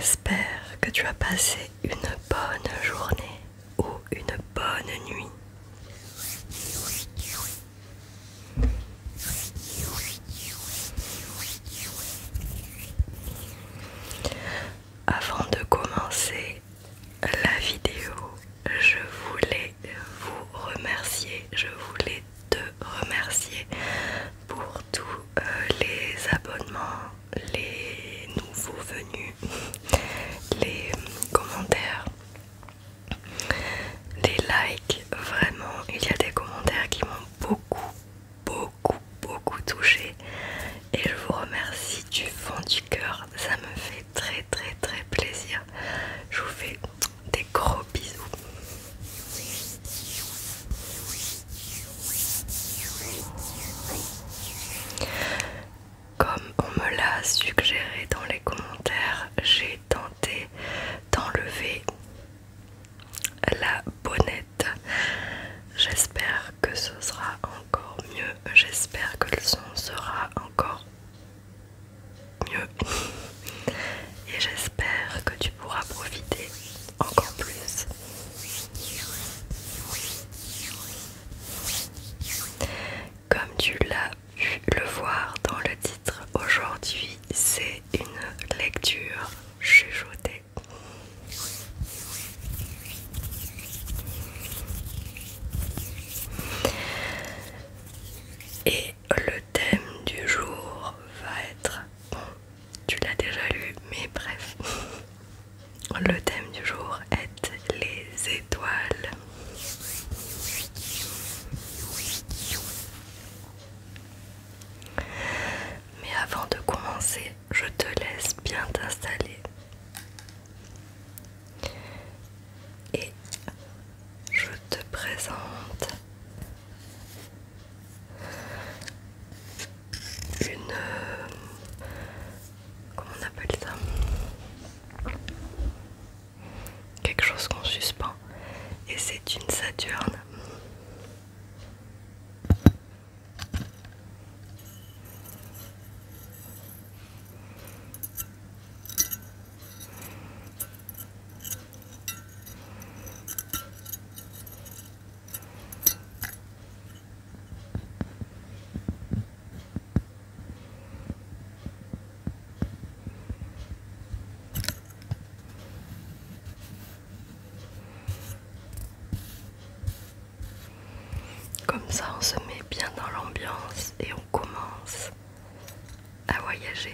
J'espère que tu as passé une bonne journée ou une bonne nuit. Avant de commencer la vidéo, je voulais vous remercier, je voulais te remercier pour tous les abonnements, les nouveaux venus, les commentaires, les likes. Vraiment, il y a des commentaires qui m'ont beaucoup touché et je vous remercie du fond du cœur. Ça me fait très plaisir. Je vous fais des gros bisous. Comme on me l'a suggéré dans les commentaires, j'ai tenté d'enlever la bonnette. J'espère que ce sera encore mieux. J'espère que le son sera encore mieux. Et j'espère que tu pourras profiter encore plus. Comme tu l'as pu le voir dans le titre, aujourd'hui c'est une lecture chuchotée. Et le thème du jour va être, bon, tu l'as déjà lu, mais bref, le thème du jour est les étoiles. Mais avant de commencer, je te laisse bien t'installer et je te présente une... comment on appelle ça? Quelque chose qu'on suspend, et c'est une Saturne. Comme ça on se met bien dans l'ambiance et on commence à voyager.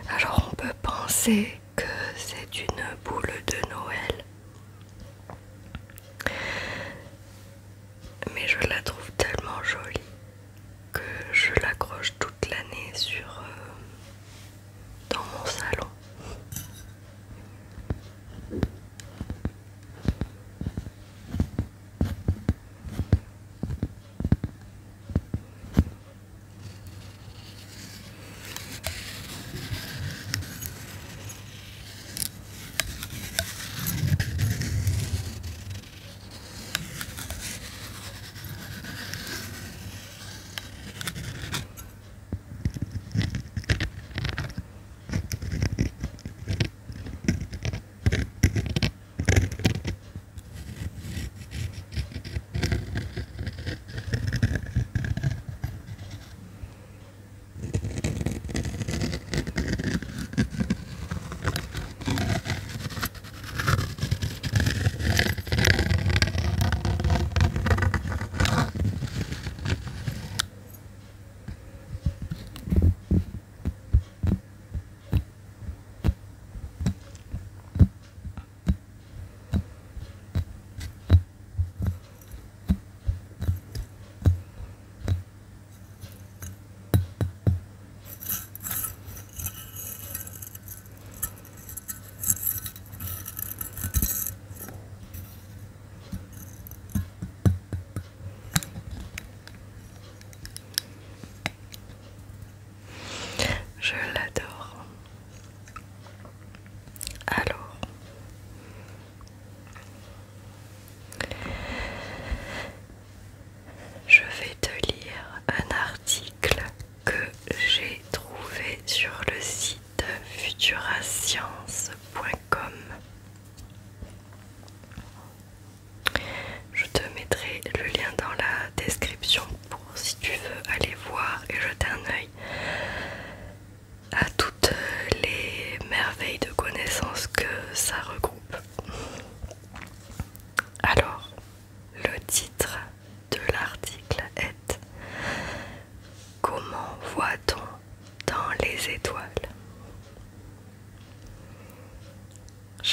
Alors on peut penser que c'est une boule de Noël, mais je la trouve tellement jolie que je l'accroche toute l'année dans mon salon.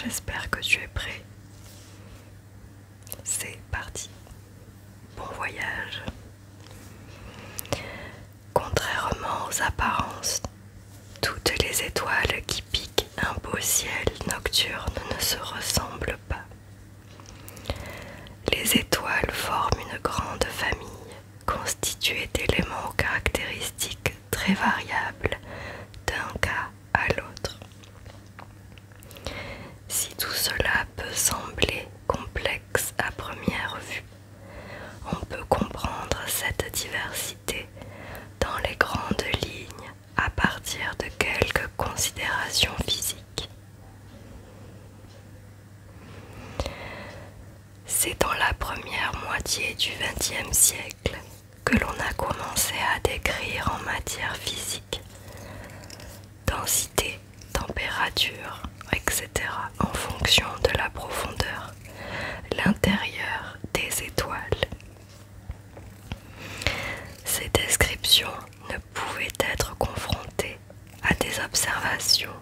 j'espère que tu es prêt. C'est parti. Bon voyage. Contrairement aux apparences, toutes les étoiles qui piquent un beau ciel nocturne ne se ressemblent pas. Les étoiles forment une grande famille constituée d'éléments aux caractéristiques très variables d'un cas à l'autre. Si tout cela peut sembler complexe à première vue, on peut comprendre cette diversité dans les grandes lignes à partir de quelques considérations physiques. C'est dans la première moitié du XXe siècle que l'on a commencé à décrire en matière physique densité, température, etc. en fonction de la profondeur, l'intérieur des étoiles. Ces descriptions ne pouvaient être confrontées à des observations,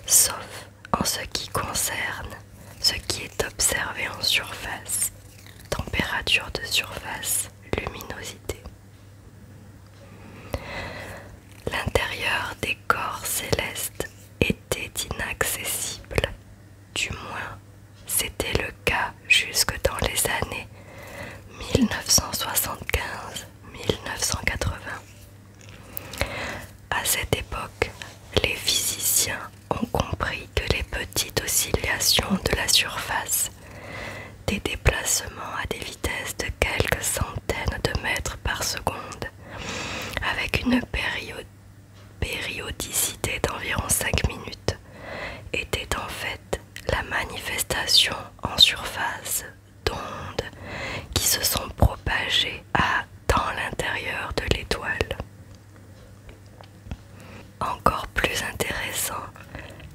sauf en ce qui concerne ce qui est observé en surface, température de surface, luminosité. L'intérieur des corps célestes était inaccessible, du moins c'était le cas jusque dans les années 1975-1980. À cette époque, les physiciens ont compris que les petites oscillations de la surface, des déplacements à des vitesses de quelques centaines de mètres par seconde, avec une périodicité d'environ 5 minutes, étaient en fait la manifestation en surface d'ondes qui se sont propagées dans l'intérieur de l'étoile. Encore plus intéressant,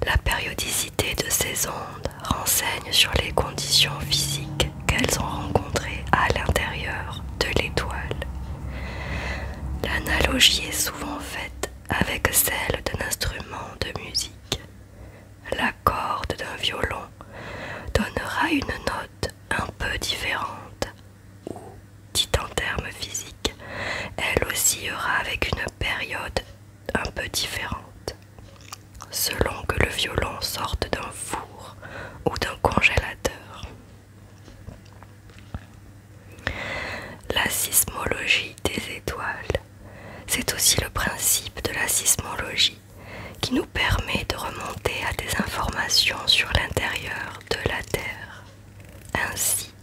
la périodicité de ces ondes renseigne sur les conditions physiques qu'elles ont rencontrées à l'intérieur de l'étoile. L'analogie est souvent faite avec celle d'un instrument de musique. La corde d'un violon donnera une note un peu différente, ou, dit en termes physiques, elle oscillera avec une période un peu différente, selon que le violon sorte d'un four ou d'un congélateur. La sismologie des étoiles, c'est aussi le principe de la sismologie qui nous permet de remonter à des informations sur l'intérieur de la Terre. Ainsi,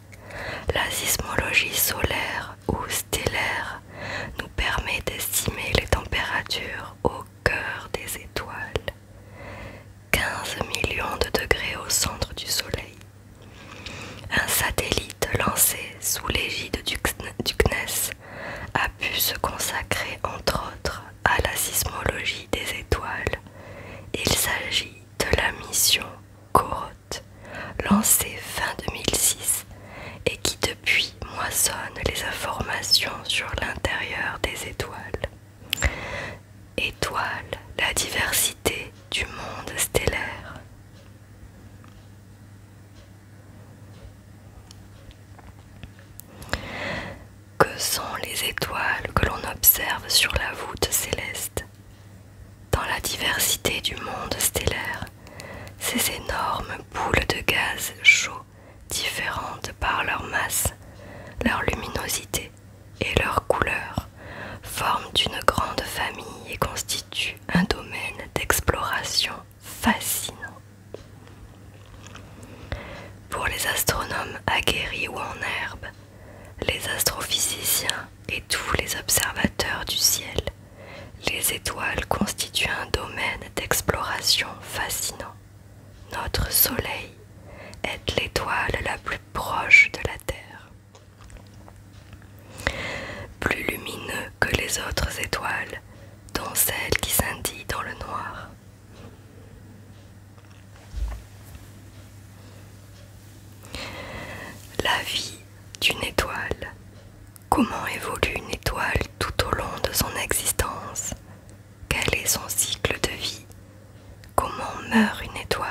la sismologie solaire ou stellaire nous permet d'estimer les températures au cœur des étoiles, 15 millions de degrés au centre du Soleil. Un satellite lancé sous l'égide du CNES a pu se consacrer entre autres à la sismologie des étoiles. Il s'agit de la mission COROT, lancée fin 2006 et qui depuis moissonne les informations sur l'intérieur des étoiles. Étoiles, la diversité du monde stellaire. Que sont les étoiles que l'on observe sur la voûte céleste? Dans la diversité du monde stellaire, ces énormes boules de gaz chaud, différentes par leur masse, leur luminosité et leur couleur, forment une grande famille et constituent un domaine d'exploration fascinant. Pour les astronomes aguerris ou en herbe, les astrophysiciens et tous les observateurs du ciel, les étoiles constituent un domaine d'exploration fascinant. Notre Soleil est l'étoile la plus proche de la Terre. Plus lumineux que les autres étoiles, dont celle qui scintille dans le noir. La vie d'une étoile. Comment évolue une étoile tout au long de son existence? Quel est son cycle de vie? Comment meurt une étoile?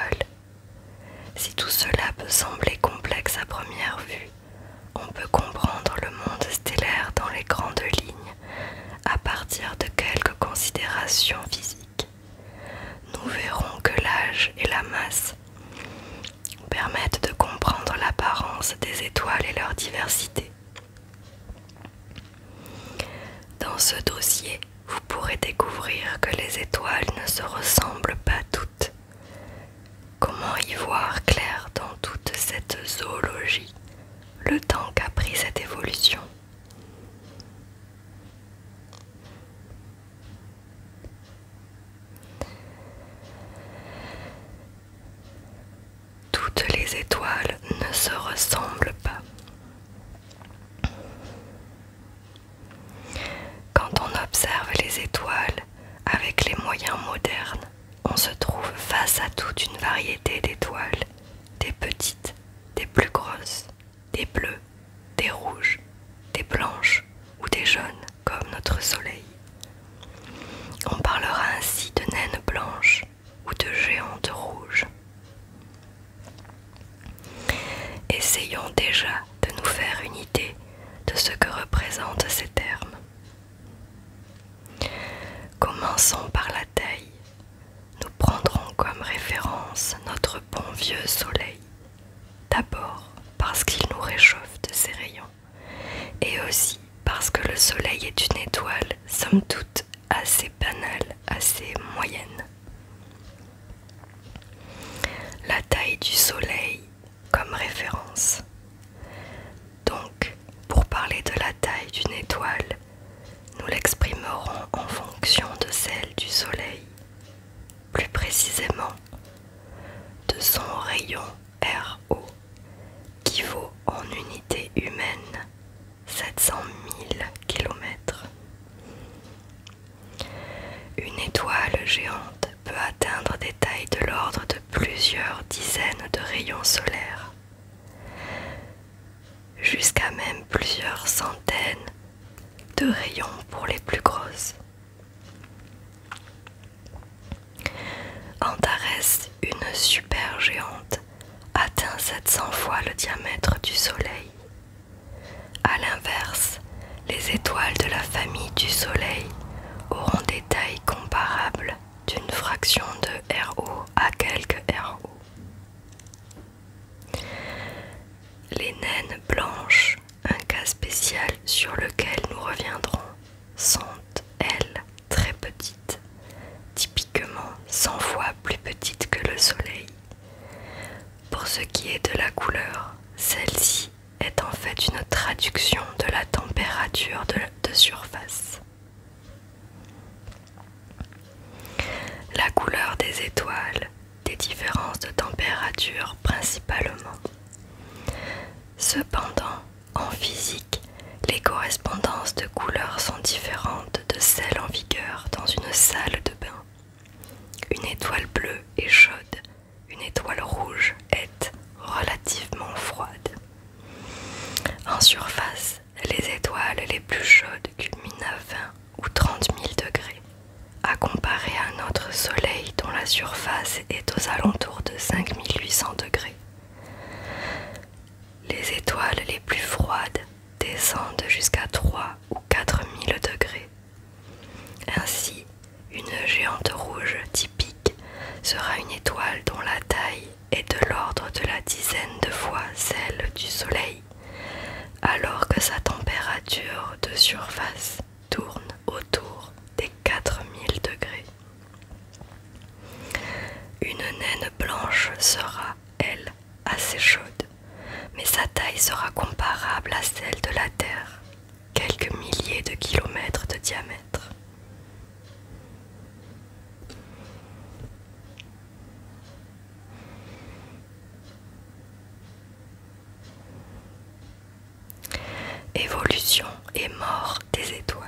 sembler complexe à première vue, on peut comprendre le monde stellaire dans les grandes lignes à partir de quelques considérations physiques. Nous verrons que l'âge et la masse permettent de comprendre l'apparence des étoiles et leur diversité. Dans ce dossier, vous pourrez découvrir que les étoiles ne se ressemblent pas toutes. Comment y voir clair dans toute cette zoologie, le temps qu'a pris cette évolution? Toutes les étoiles ne se ressemblent pas. Quand on observe les étoiles avec les moyens modernes, on se trouve face à toute une variété d'étoiles, des petites, des plus grosses, des bleues, des rouges, des blanches ou des jaunes comme notre Soleil. On parlera ainsi de naines blanches ou de géantes rouges. Essayons déjà de nous faire une idée de ce que représentent ces termes. Commençons par la taille. Nous prendrons comme référence notre bon vieux Soleil. D'abord parce qu'il nous réchauffe de ses rayons, et aussi parce que le Soleil est une étoile, somme toute, assez banale, assez moyenne. La taille du Soleil comme référence. Donc, pour parler de la taille d'une étoile, nous l'exprimerons en fonction de celle du Soleil, plus précisément de son rayon RO, qui vaut en unité humaine 700 000 km. Une étoile géante peut atteindre des tailles de l'ordre de plusieurs dizaines de rayons solaires, jusqu'à même plusieurs centaines de rayons pour les plus grosses. Antares, une supergéante, atteint 700 fois le diamètre du Soleil. A l'inverse, les étoiles de la famille du Soleil auront des tailles comparables d'une fraction de RO à quelques RO. Les naines blanches, un cas spécial sur lequel nous reviendrons, sont, elles, très petites, typiquement 100 fois plus petites que le Soleil. Pour ce qui est de la couleur, celle-ci est en fait une traduction de la température de surface. La couleur des étoiles, des différences de température principalement. Cependant, en physique, les correspondances de couleurs sont différentes de celles en vigueur dans une salle de bain. Une étoile bleue est chaude, une étoile rouge est relativement froide. En surface, les étoiles les plus chaudes culminent à 20 ou 30 000 degrés, à comparer à notre Soleil dont la surface est aux alentours de 5 800 degrés. Les étoiles les plus froides descendent jusqu'à 3 ou 4 000 degrés. Ainsi, une géante rouge typique sera une étoile dont la taille est de l'ordre de la dizaine de fois celle du Soleil, alors que sa température de surface tourne autour des 4000 degrés. Une naine blanche sera, elle, assez chaude, mais sa taille sera comparable à celle de la Terre, quelques milliers de kilomètres de diamètre. Évolution et mort des étoiles.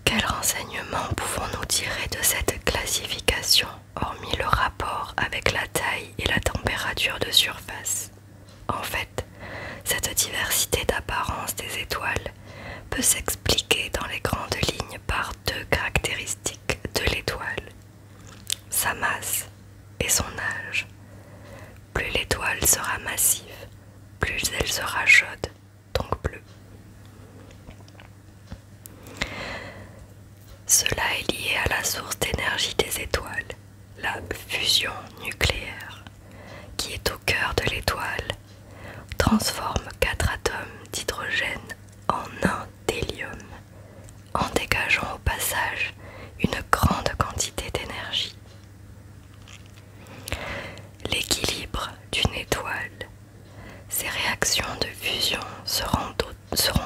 Quels renseignements pouvons-nous tirer de cette classification, hormis le rapport avec la taille et la température de surface? En fait, cette diversité d'apparence des étoiles peut s'expliquer dans les grandes lignes par deux caractéristiques de l'étoile: sa masse source d'énergie des étoiles, la fusion nucléaire, qui est au cœur de l'étoile, transforme 4 atomes d'hydrogène en un d'hélium, en dégageant au passage une grande quantité d'énergie. L'équilibre d'une étoile. Ces réactions de fusion seront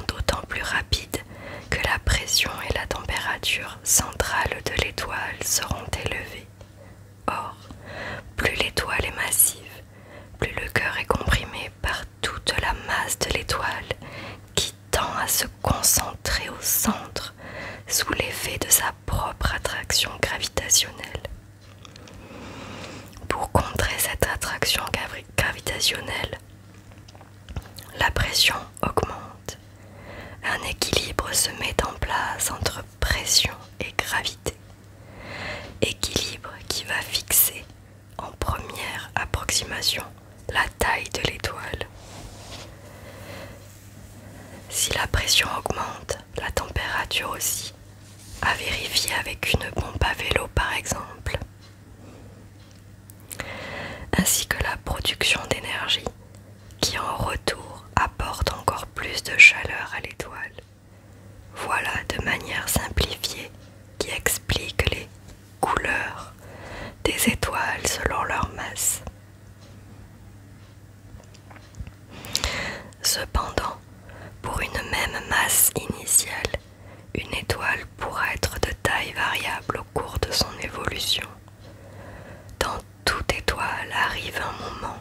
d'autant plus rapides que la pression et la température centrale de l'étoile seront élevées. Or, plus l'étoile est massive, plus le cœur est comprimé par toute la masse de l'étoile qui tend à se concentrer au centre sous l'effet de sa propre attraction gravitationnelle. Pour contrer cette attraction gravitationnelle, la pression augmente. Un équilibre se met en place entre pression et gravité. Équilibre qui va fixer, en première approximation, la taille de l'étoile. Si la pression augmente, la température aussi. À vérifier avec une pompe à vélo par exemple. Ainsi que la production d'énergie, qui en retour apporte encore plus de chaleur à l'étoile. Voilà de manière simplifiée qui explique les couleurs des étoiles selon leur masse. Cependant, pour une même masse initiale, une étoile pourra être de taille variable au cours de son évolution. Dans toute étoile arrive un moment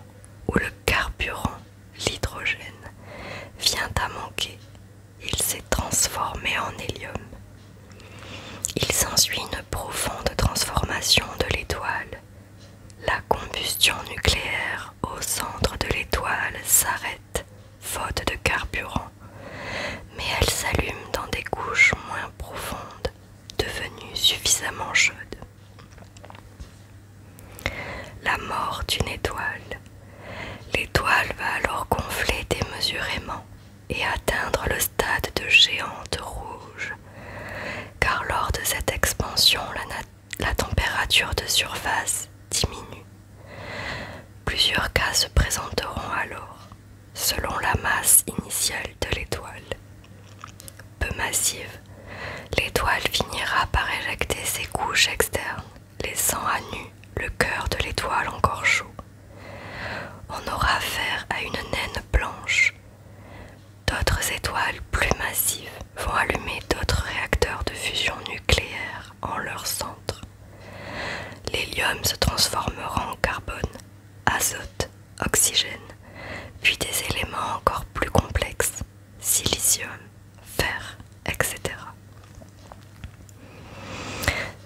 où le carburant, l'hydrogène, vient à manquer. Il s'est transformé en hélium. Il s'ensuit une profonde transformation de l'étoile. La combustion nucléaire au centre de l'étoile s'arrête, faute de carburant, mais elle s'allume dans des couches moins profondes, devenues suffisamment chaudes. La mort d'une étoile. L'étoile va alors gonfler démesurément et atteindre le stade de géante rouge, car lors de cette expansion, la température de surface diminue. Plusieurs cas se présenteront alors, selon la masse initiale de l'étoile. Peu massive, l'étoile finira par éjecter ses couches externes, laissant à nu le cœur de l'étoile encore chaud. On aura affaire à une naine blanche. D'autres étoiles plus massives vont allumer d'autres réacteurs de fusion nucléaire en leur centre. L'hélium se transformera en carbone, azote, oxygène, puis des éléments encore plus complexes, silicium, fer, etc.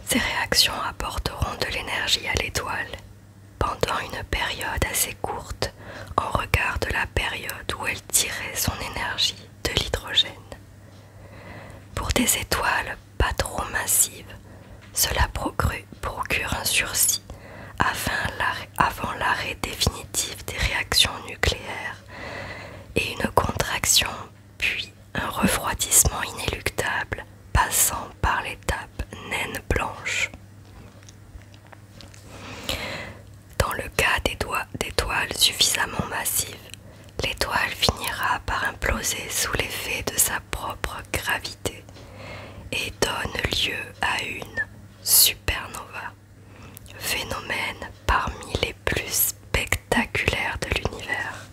Ces réactions apporteront de l'énergie à l'étoile pendant une période assez courte en regard de la période où elle tirait son énergie de l'hydrogène. Pour des étoiles pas trop massives, cela procure un sursis avant l'arrêt définitif des réactions nucléaires et une contraction, puis un refroidissement inéluctable passant par l'étape naine blanche. Dans le cas d'étoiles suffisamment massives, l'étoile finira par imploser sous l'effet de sa propre gravité et donne lieu à une supernova, phénomène parmi les plus spectaculaires de l'univers.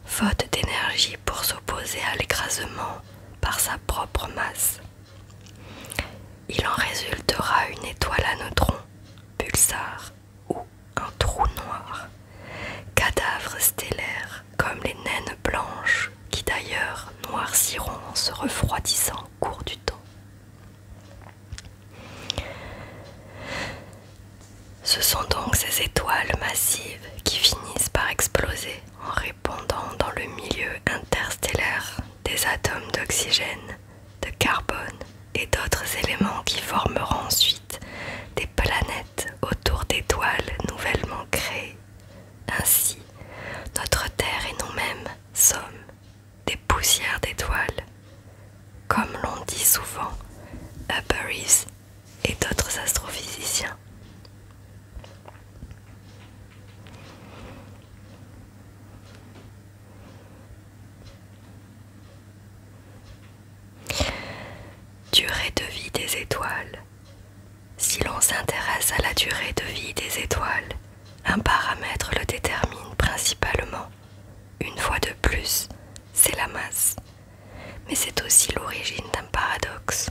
Faute d'énergie pour s'opposer à l'écrasement par sa propre masse, il en résultera une étoile à neutrons, pulsar ou un trou noir, cadavre stellaire comme les naines blanches qui d'ailleurs noirciront en se refroidissant au cours du temps. Ce sont donc ces étoiles massives qui finissent par exploser en répandant dans le milieu interstellaire des atomes d'oxygène, de carbone et d'autres éléments qui formeront ensuite des planètes autour d'étoiles nouvellement créées. Ainsi, notre Terre et nous-mêmes sommes des poussières d'étoiles, comme l'on dit souvent, a breeze et durée de vie des étoiles. Si l'on s'intéresse à la durée de vie des étoiles, un paramètre le détermine principalement. Une fois de plus, c'est la masse. Mais c'est aussi l'origine d'un paradoxe.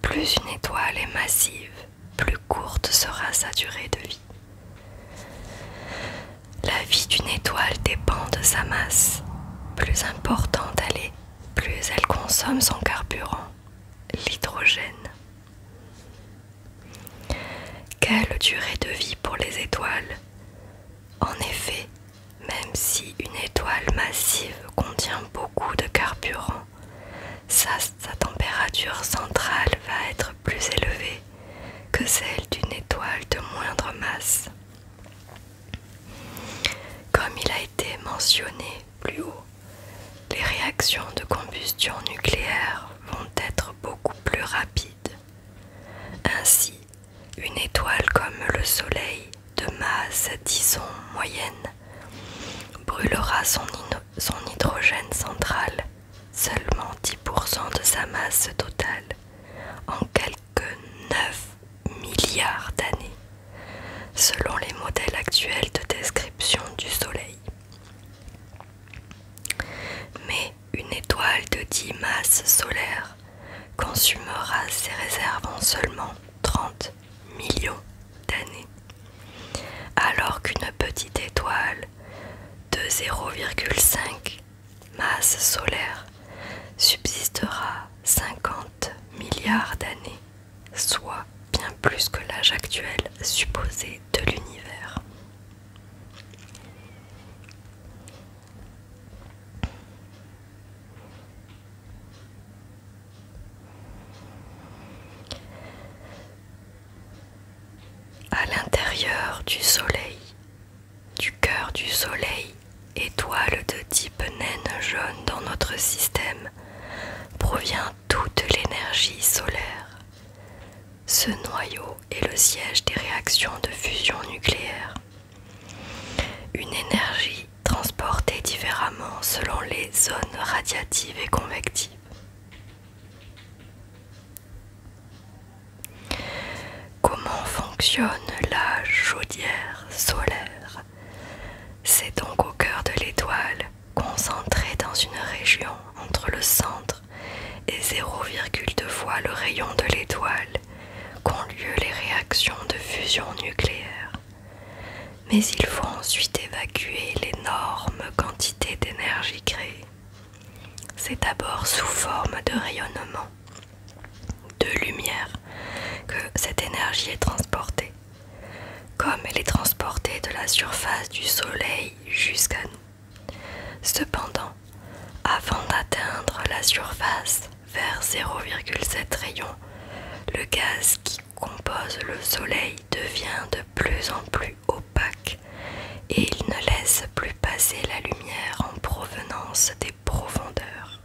Plus une étoile est massive, plus courte sera sa durée de vie. La vie d'une étoile dépend de sa masse. Plus importante elle est, plus elle consomme son carburant, l'hydrogène. Quelle durée de vie pour les étoiles? En effet, même si une étoile massive contient beaucoup de carburant, sa température centrale va être plus élevée que celle d'une étoile de moindre masse. Comme il a été mentionné plus haut, les réactions de combustion nucléaire vont être beaucoup plus rapides. Ainsi, une étoile comme le Soleil, de masse disons moyenne, brûlera son hydrogène central, seulement 10% de sa masse totale, en quelques 9 milliards d'années, selon les modèles actuels de description du Soleil. Mais une étoile de 10 masses solaires consumera ses réserves en seulement 30 millions d'années, alors qu'une petite étoile de 0,5 masse solaire subsistera 50 milliards d'années, soit bien plus que l'âge actuel supposé de l'univers. À l'intérieur du Soleil, du cœur du Soleil, étoile de type naine jaune dans notre système, provient toute l'énergie solaire. Ce noyau est le siège des réactions de fusion nucléaire. Une énergie transportée différemment selon les zones radiatives et convectives. Comment fonctionne la chaudière solaire? C'est donc au cœur de l'étoile, concentrée dans une région entre le centre et 0,2 fois le rayon de l'étoile, qu'ont lieu les réactions de fusion nucléaire. Mais il faut ensuite évacuer l'énorme quantité d'énergie créée. C'est d'abord sous forme de rayonnement, de lumière, que cette énergie est transportée, comme elle est transportée de la surface du Soleil jusqu'à nous. Cependant, avant d'atteindre la surface vers 0,7 rayons, le gaz qui compose le Soleil devient de plus en plus opaque et il ne laisse plus passer la lumière en provenance des profondeurs.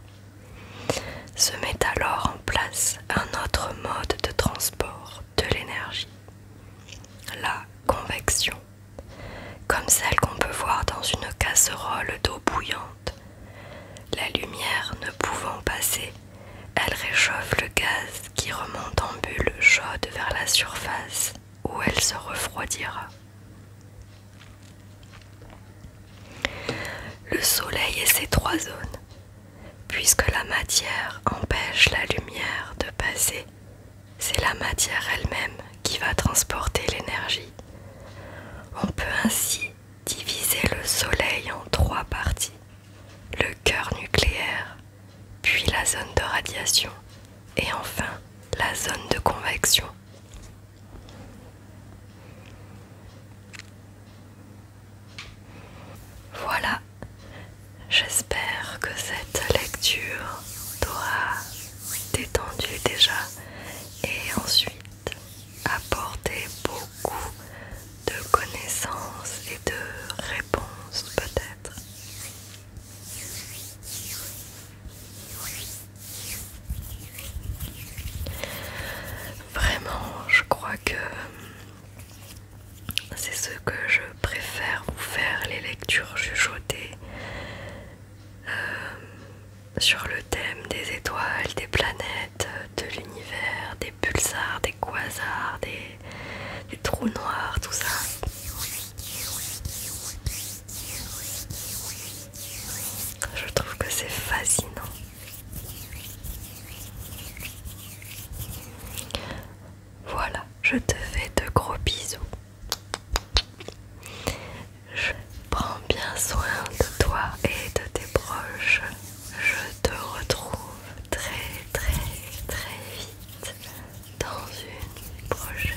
Se met alors en place un autre mode de transport de l'énergie, la convection, comme celle qu'on peut voir dans une casserole d'eau bouillante. La lumière ne pouvant passer, elle réchauffe le gaz qui remonte en bulle chaude vers la surface où elle se refroidira. Le Soleil et ses trois zones. Puisque la matière empêche la lumière de passer, c'est la matière elle-même qui va transporter l'énergie. On peut ainsi diviser le Soleil en trois parties. Le cœur nucléaire, puis la zone de radiation et enfin la zone de convection. Voilà, j'espère que cette lecture t'aura détendu déjà et ensuite apporté beaucoup de connaissances et de réponses peut-être. Vraiment, Je te fais de gros bisous. Je prends bien soin de toi et de tes proches. Je te retrouve très très très vite dans une prochaine